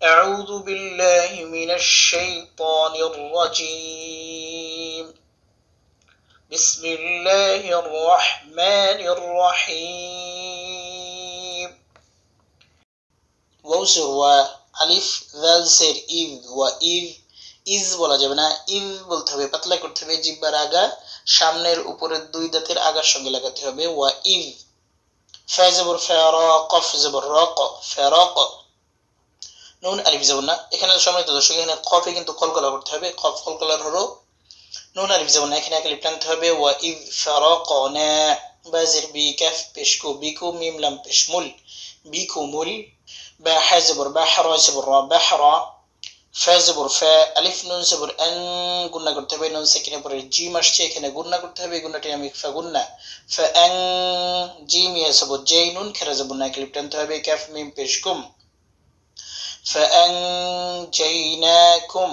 أعوذ بالله من الشيطان الرجيم بسم الله الرحمن الرحيم ওয়াউসুর ওয়া আলিফ জাল সের ইজ ওয়া ইজ বলা যাবে না, ইজ বলতে হবে, পাতলা করতে হবে, জিহ্বার আগা সামনের উপরের দুই দাঁতের আগার সঙ্গে লাগাতে হবে। ওয়া ইজ ফা জবর ফা রা কফ জবর রা ক ফারাক নুন আলিফ জবর না। এখানে সম্মানিত দর্শক, এখানে কফে কিন্তু কলকলা করতে হবে, কফ কলকলার হলো নুন আলিফ জবর না, এখানে এক আলিফ টানতে হবে। ওয়া ইজ ফারাকনা বাজির বি কাফ পেশকু বিকু মিম লাম পেশমুল বিকুমুল বা হা জবর বা হা রা জবর রা বাহরা ফা জবর ফা আলিফ নুন জবর আন গুণনা করতে হবে, নুন সাকিনের পরে জিম আসছে, এখানে গুণনা করতে হবে, গুণনাটি আমি ফা গুণনা ফা আন জিম ইয়া জবর জাই নুন খেরা জবর না, এক আলিফ টানতে হবে, কাফ মিম পেশকুম فأنجيناكم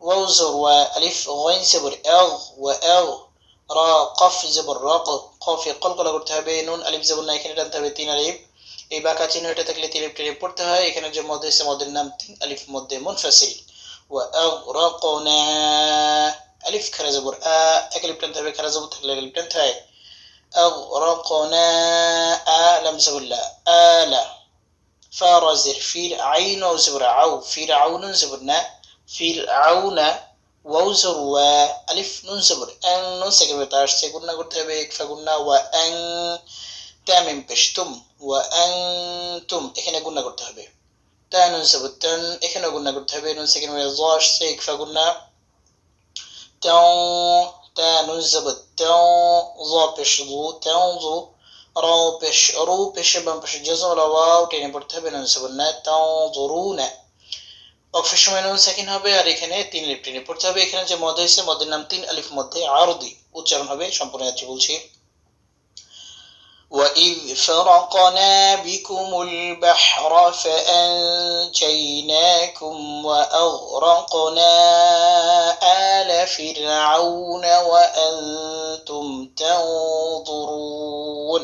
واو زبر وألف غين زبر أغ وأغ را قف زبر راق قف قلقলা করতে হবে, নুন আলিফ জবর না, এখানে টানতে হবে তিন আলিফ। এই বাঁকা চিহ্ন এটা থাকলে তিন আলিফ টেনে পড়তে হয়। এখানে যে মধ্যে আছে মদের নাম তিন আলিফ মধ্যে মুনফাসিল। وأغرقنا আলিফ খারা জবর আ, এক আলিফ টানতে হবে, খারা জবর থাকলে এক আলিফ টানতে হয়। أغرقنا لم زبر لا آلا فارزر فير عين وزبر عو فرعون زبرنا فرعون واو زر و الف نون زبر ان نون سكن بتاش سكننا করতে হবে فقلنا وان তামিম পেশতুম وانتم এখানে গুণনা করতে হবে। তা নুন زبر تن এখানে গুণনা করতে হবে, নুন সেকেন্ড ওয়ে জাশ সেক فقلنا تاو تا নুন زبر تاو ظا পেশদু تاوظو রাও পেশ রু পেশে বাম পেশে জজম ওয়াও টেনে পড়তে হবে, নুন সাকিন না তানজুরুনা ওয়াকফের সময় নুন সাকিন হবে, আর এখানে তিন আলিফ টেনে পড়তে হবে। এখানে যে মদ হয়েছে মদের নাম তিন আলিফ মধ্যে আরদি উচ্চারণ হবে। সম্পূর্ণ যাচ্ছি বলছি। وَإِذْ فَرَقْنَا بِكُمُ الْبَحْرَ فَأَنْجَيْنَاكُمْ وَأَغْرَقْنَا آلَ فِرْعَوْنَ وَأَنْتُمْ تَنْظُرُونَ